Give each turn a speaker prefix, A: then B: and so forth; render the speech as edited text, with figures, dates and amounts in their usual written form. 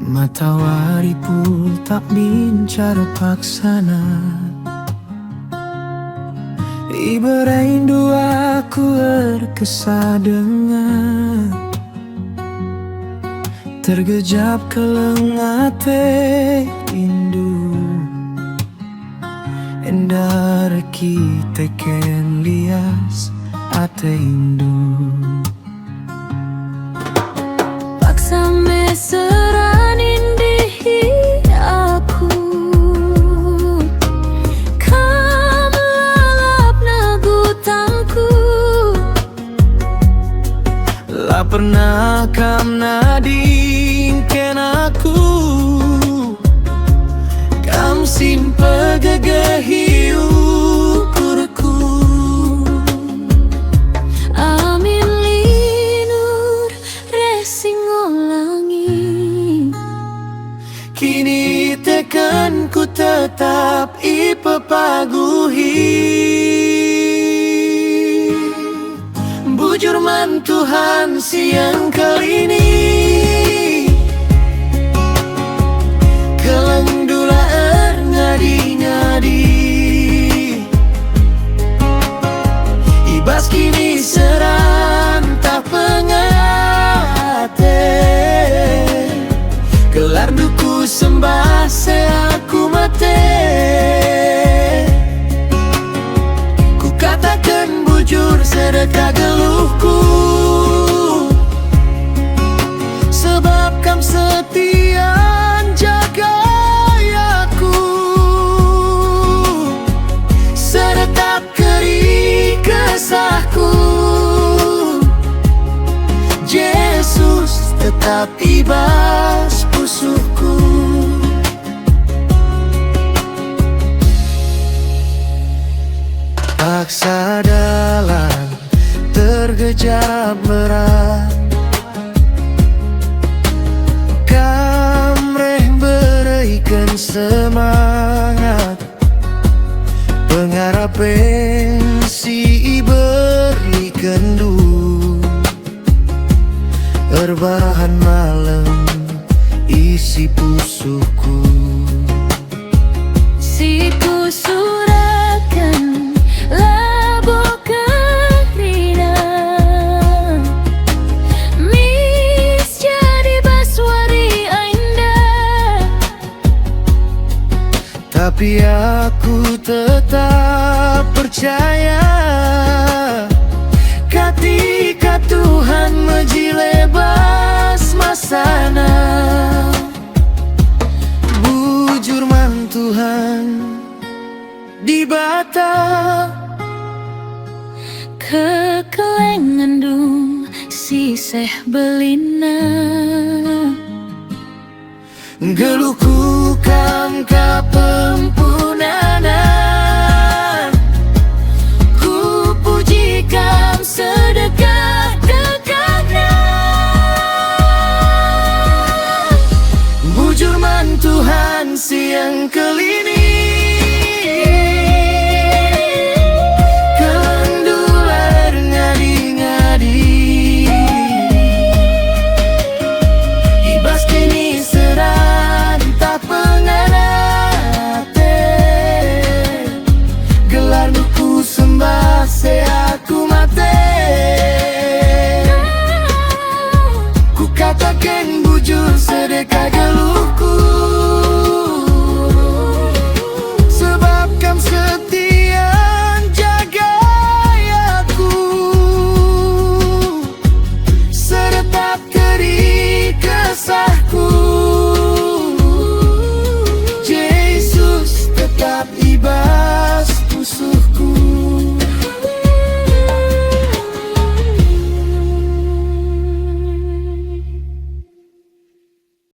A: Matahari pun tak bincara paksana. Ibarat rindu aku berkesah dengar, tergejap kelengate rindu. Endara kita ken lias ate indu.
B: Paksa mesra nindihi aku, kam lalap nagutangku.
A: La pernah kam nadingken aku, kam simpa gegahi ukurku.
B: Amin linur resingolangi,
A: Kini tekan ku tetap ipepaguhi. Bujur man Tuhan siang kali ini, keleng dula ngadi-ngadi. Ibas kini serantah pengate, gelar duku sembah seaku mate. Ku katakan bujur sedekah geluhku, sebab kam setia jaga aku. Seretap keri kesahku, Yesus tetap ibas pusuhku. Paksa dalam tergejap berat, kamreh berikan semangat. Pengharapan si berikan du, erbahan malam isi pusuku.
B: si kusurakan labo kerina, mis jadi baswari ainda.
A: Tapi aku tetap percaya, ketika Tuhan menjilebas masana. Bujur man Tuhan di bata,
B: kekelengan dung siseh belina.
A: geluhku kam kapem